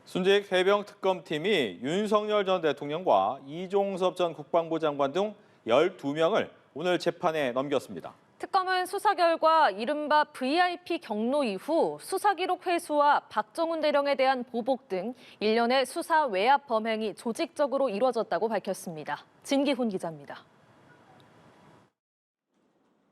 순직 해병 특검팀이 윤석열 전 대통령과 이종섭 전 국방부 장관 등 12명을 오늘 재판에 넘겼습니다. 특검은 수사 결과 이른바 VIP 경로 이후 수사 기록 회수와 박정훈 대령에 대한 보복 등 일련의 수사 외압 범행이 조직적으로 이루어졌다고 밝혔습니다. 진기훈 기자입니다.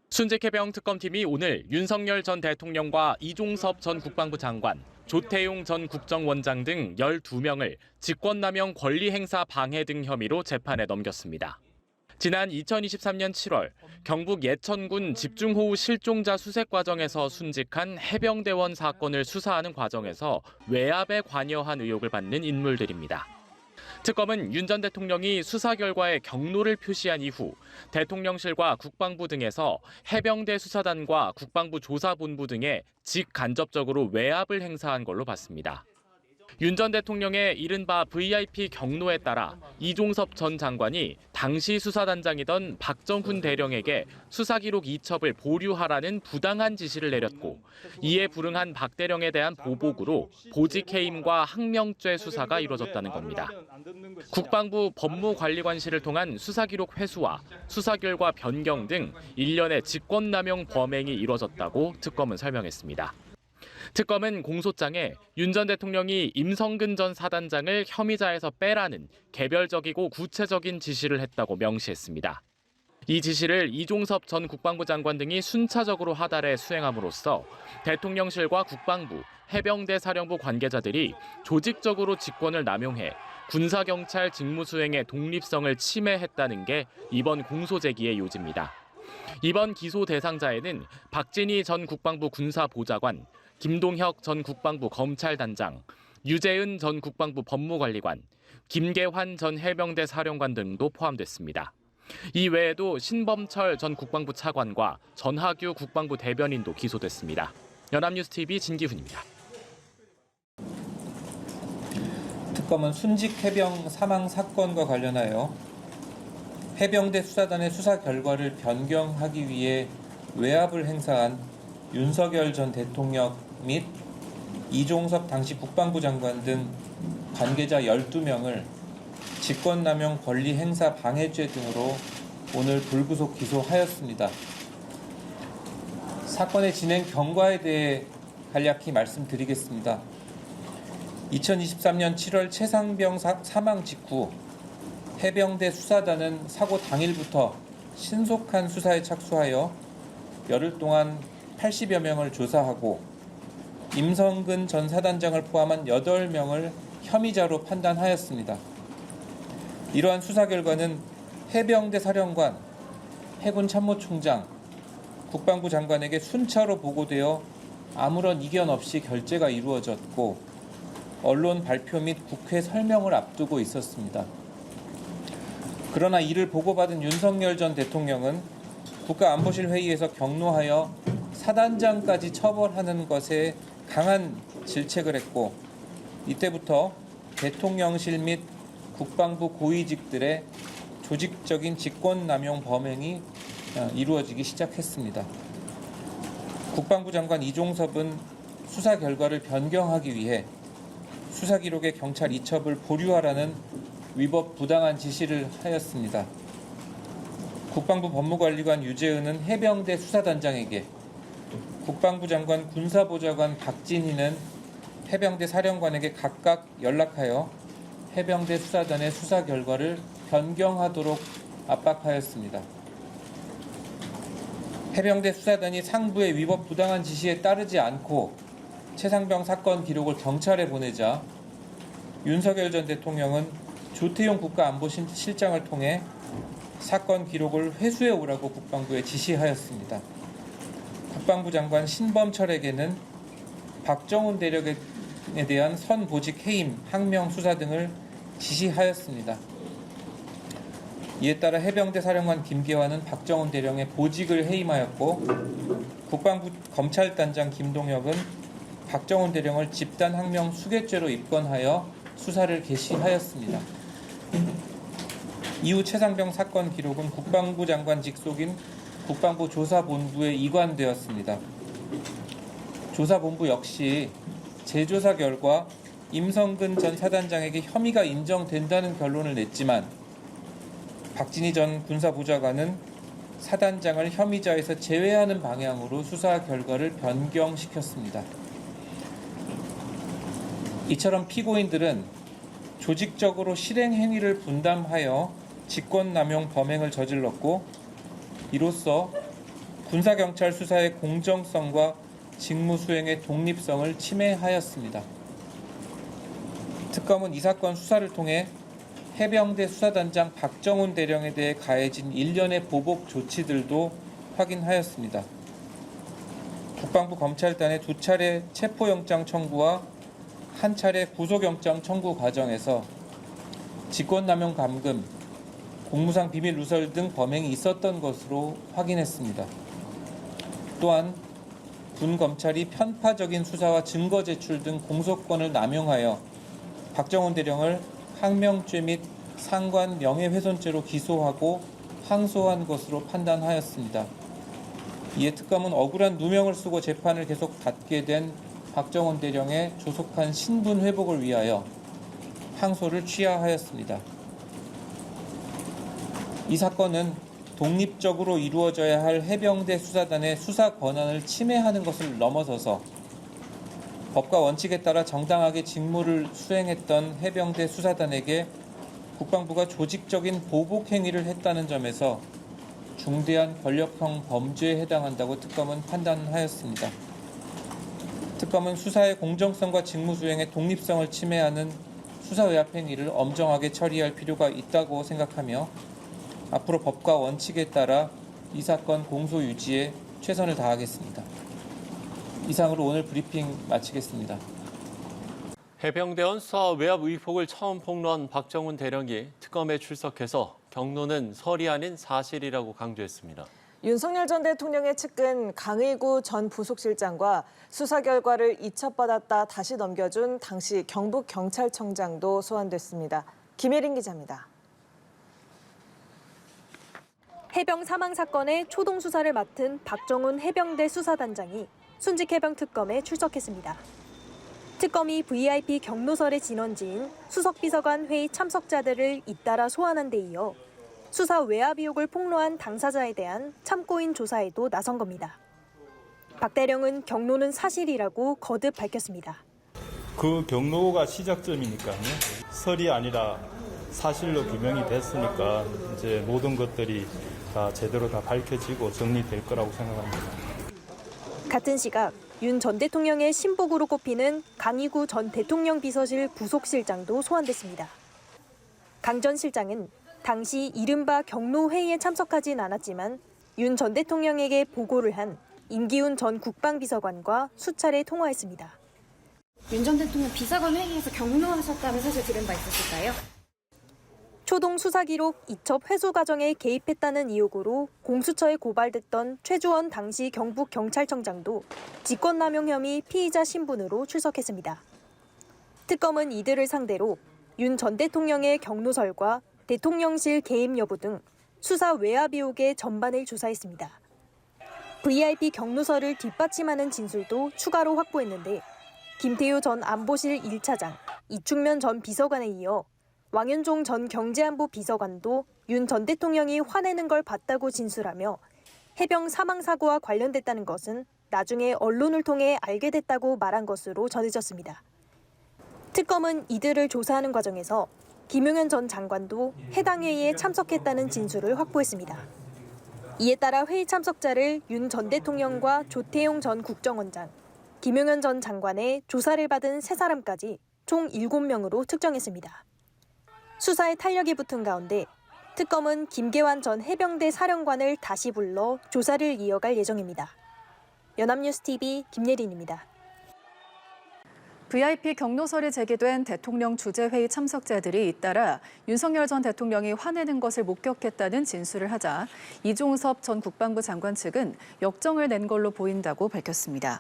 순직 해병 특검팀이 오늘 윤석열 전 대통령과 이종섭 전 국방부 장관, 조태용 전 국정원장 등 12명을 직권남용 권리행사 방해 등 혐의로 재판에 넘겼습니다. 지난 2023년 7월 경북 예천군 집중호우 실종자 수색 과정에서 순직한 해병대원 사건을 수사하는 과정에서 외압에 관여한 의혹을 받는 인물들입니다. 특검은 윤 전 대통령이 수사 결과에 경로를 표시한 이후 대통령실과 국방부 등에서 해병대 수사단과 국방부 조사본부 등에 직간접적으로 외압을 행사한 걸로 봤습니다. 윤 전 대통령의 이른바 VIP 경로에 따라 이종섭 전 장관이 당시 수사단장이던 박정훈 대령에게 수사기록 이첩을 보류하라는 부당한 지시를 내렸고 이에 불응한 박 대령에 대한 보복으로 보직해임과 항명죄 수사가 이루어졌다는 겁니다. 국방부 법무관리관실을 통한 수사기록 회수와 수사 결과 변경 등 일련의 직권남용 범행이 이루어졌다고 특검은 설명했습니다. 특검은 공소장에 윤 전 대통령이 임성근 전 사단장을 혐의자에서 빼라는 개별적이고 구체적인 지시를 했다고 명시했습니다. 이 지시를 이종섭 전 국방부 장관 등이 순차적으로 하달해 수행함으로써 대통령실과 국방부, 해병대 사령부 관계자들이 조직적으로 직권을 남용해 군사경찰 직무수행의 독립성을 침해했다는 게 이번 공소 제기의 요지입니다. 이번 기소 대상자에는 박진희 전 국방부 군사보좌관, 김동혁 전 국방부 검찰단장, 유재은 전 국방부 법무관리관, 김계환 전 해병대 사령관 등도 포함됐습니다. 이 외에도 신범철 전 국방부 차관과 전하규 국방부 대변인도 기소됐습니다. 연합뉴스TV 진기훈입니다. 특검은 순직 해병 사망 사건과 관련하여 해병대 수사단의 수사 결과를 변경하기 위해 외압을 행사한 윤석열 전 대통령 및 이종섭 당시 국방부 장관 등 관계자 12명을 직권남용 권리행사 방해죄 등으로 오늘 불구속 기소하였습니다. 사건의 진행 경과에 대해 간략히 말씀드리겠습니다. 2023년 7월 최상병 사망 직후 해병대 수사단은 사고 당일부터 신속한 수사에 착수하여 열흘 동안 80여 명을 조사하고 임성근 전 사단장을 포함한 8명을 혐의자로 판단하였습니다. 이러한 수사 결과는 해병대 사령관, 해군 참모총장, 국방부 장관에게 순차로 보고되어 아무런 이견 없이 결재가 이루어졌고 언론 발표 및 국회 설명을 앞두고 있었습니다. 그러나 이를 보고받은 윤석열 전 대통령은 국가안보실 회의에서 경로하여 사단장까지 처벌하는 것에 강한 질책을 했고 이때부터 대통령실 및 국방부 고위직들의 조직적인 직권남용 범행이 이루어지기 시작했습니다. 국방부 장관 이종섭은 수사 결과를 변경하기 위해 수사 기록의 경찰 이첩을 보류하라는 위법 부당한 지시를 하였습니다. 국방부 법무관리관 유재은은 해병대 수사단장에게, 국방부 장관 군사보좌관 박진희는 해병대 사령관에게 각각 연락하여 해병대 수사단의 수사 결과를 변경하도록 압박하였습니다. 해병대 수사단이 상부의 위법 부당한 지시에 따르지 않고 최상병 사건 기록을 경찰에 보내자 윤석열 전 대통령은 조태용 국가안보실장을 통해 사건 기록을 회수해 오라고 국방부에 지시하였습니다. 국방부 장관 신범철에게는 박정훈 대령에 대한 선보직 해임, 항명 수사 등을 지시하였습니다. 이에 따라 해병대 사령관 김계환은 박정훈 대령의 보직을 해임하였고 국방부 검찰단장 김동혁은 박정훈 대령을 집단 항명 수괴죄로 입건하여 수사를 개시하였습니다. 이후 최상병 사건 기록은 국방부 장관 직속인 국방부 조사본부에 이관되었습니다. 조사본부 역시 재조사 결과 임성근 전 사단장에게 혐의가 인정된다는 결론을 냈지만 박진희 전 군사보좌관은 사단장을 혐의자에서 제외하는 방향으로 수사 결과를 변경시켰습니다. 이처럼 피고인들은 조직적으로 실행 행위를 분담하여 직권남용 범행을 저질렀고 이로써 군사경찰 수사의 공정성과 직무 수행의 독립성을 침해하였습니다. 특검은 이 사건 수사를 통해 해병대 수사단장 박정훈 대령에 대해 가해진 일련의 보복 조치들도 확인하였습니다. 국방부 검찰단의 2차례 체포영장 청구와 1차례 구속영장 청구 과정에서 직권남용 감금, 공무상 비밀 누설 등 범행이 있었던 것으로 확인했습니다. 또한 군 검찰이 편파적인 수사와 증거 제출 등 공소권을 남용하여 박정훈 대령을 항명죄 및 상관 명예훼손죄로 기소하고 항소한 것으로 판단하였습니다. 이에 특검은 억울한 누명을 쓰고 재판을 계속 받게 된 박정훈 대령의 조속한 신분 회복을 위하여 항소를 취하하였습니다. 이 사건은 독립적으로 이루어져야 할 해병대 수사단의 수사 권한을 침해하는 것을 넘어서서 법과 원칙에 따라 정당하게 직무를 수행했던 해병대 수사단에게 국방부가 조직적인 보복 행위를 했다는 점에서 중대한 권력형 범죄에 해당한다고 특검은 판단하였습니다. 특검은 수사의 공정성과 직무 수행의 독립성을 침해하는 수사외압 행위를 엄정하게 처리할 필요가 있다고 생각하며 앞으로 법과 원칙에 따라 이 사건 공소 유지에 최선을 다하겠습니다. 이상으로 오늘 브리핑 마치겠습니다. 해병대원 수사 외압 의혹을 처음 폭로한 박정훈 대령이 특검에 출석해서 경로는 설이 아닌 사실이라고 강조했습니다. 윤석열 전 대통령의 측근 강의구 전 부속실장과 수사 결과를 이첩받았다 다시 넘겨준 당시 경북경찰청장도 소환됐습니다. 김예린 기자입니다. 해병 사망 사건의 초동 수사를 맡은 박정훈 해병대 수사단장이 순직해병 특검에 출석했습니다. 특검이 VIP 경로설의 진원지인 수석비서관 회의 참석자들을 잇따라 소환한 데 이어 수사 외압 의혹을 폭로한 당사자에 대한 참고인 조사에도 나선 겁니다. 박 대령은 경로는 사실이라고 거듭 밝혔습니다. 그 경로가 시작점이니까요. 설이 아니라 사실로 규명이 됐으니까 이제 모든 것들이 다 제대로 다 밝혀지고 정리될 거라고 생각합니다. 같은 시각 윤 전 대통령의 신복으로 꼽히는 강의구 전 대통령 비서실 부속실장도 소환됐습니다. 강 전 실장은 당시 이른바 경로회의에 참석하진 않았지만 윤 전 대통령에게 보고를 한 임기훈 전 국방비서관과 수차례 통화했습니다. 윤 전 대통령 비서관 회의에서 경로하셨다는 사실 들은 바 있으실까요? 초동 수사 기록 이첩 회수 과정에 개입했다는 의혹으로 공수처에 고발됐던 최주원 당시 경북경찰청장도 직권남용 혐의 피의자 신분으로 출석했습니다. 특검은 이들을 상대로 윤 전 대통령의 경로설과 대통령실 개입 여부 등 수사 외압 의혹의 전반을 조사했습니다. VIP 경로설을 뒷받침하는 진술도 추가로 확보했는데 김태효 전 안보실 1차장, 이충면 전 비서관에 이어 왕윤종 전 경제안보 비서관도 윤 전 대통령이 화내는 걸 봤다고 진술하며 해병 사망 사고와 관련됐다는 것은 나중에 언론을 통해 알게 됐다고 말한 것으로 전해졌습니다. 특검은 이들을 조사하는 과정에서 김용현 전 장관도 해당 회의에 참석했다는 진술을 확보했습니다. 이에 따라 회의 참석자를 윤 전 대통령과 조태용 전 국정원장, 김용현 전 장관의 조사를 받은 3사람까지 총 7명으로 특정했습니다. 수사에 탄력이 붙은 가운데 특검은 김계환 전 해병대 사령관을 다시 불러 조사를 이어갈 예정입니다. 연합뉴스TV 김예린입니다. VIP 경로설이 제기된 대통령 주재회의 참석자들이 잇따라 윤석열 전 대통령이 화내는 것을 목격했다는 진술을 하자 이종섭 전 국방부 장관 측은 역정을 낸 걸로 보인다고 밝혔습니다.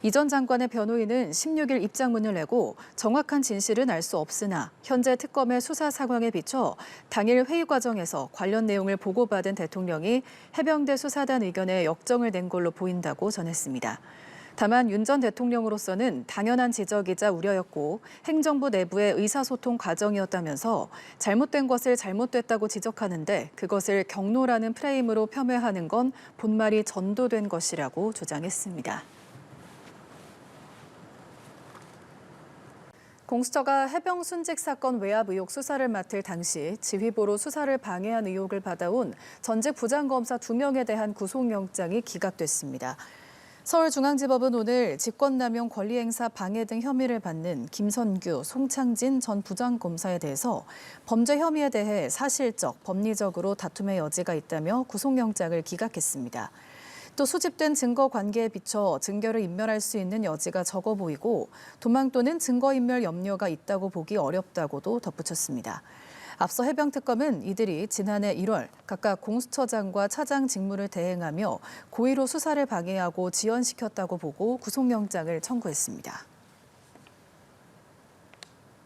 이 전 장관의 변호인은 16일 입장문을 내고 정확한 진실은 알 수 없으나 현재 특검의 수사 상황에 비춰 당일 회의 과정에서 관련 내용을 보고받은 대통령이 해병대 수사단 의견에 역정을 낸 걸로 보인다고 전했습니다. 다만 윤 전 대통령으로서는 당연한 지적이자 우려였고 행정부 내부의 의사소통 과정이었다면서 잘못된 것을 잘못됐다고 지적하는데 그것을 경로라는 프레임으로 폄훼하는 건 본말이 전도된 것이라고 주장했습니다. 공수처가 해병 순직 사건 외압 의혹 수사를 맡을 당시 지휘보로 수사를 방해한 의혹을 받아온 전직 부장검사 2명에 대한 구속영장이 기각됐습니다. 서울중앙지법은 오늘 직권남용 권리행사 방해 등 혐의를 받는 김선규, 송창진 전 부장검사에 대해서 범죄 혐의에 대해 사실적, 법리적으로 다툼의 여지가 있다며 구속영장을 기각했습니다. 또 수집된 증거 관계에 비춰 증거를 인멸할 수 있는 여지가 적어 보이고 도망 또는 증거인멸 염려가 있다고 보기 어렵다고도 덧붙였습니다. 앞서 해병특검은 이들이 지난해 1월 각각 공수처장과 차장 직무를 대행하며 고의로 수사를 방해하고 지연시켰다고 보고 구속영장을 청구했습니다.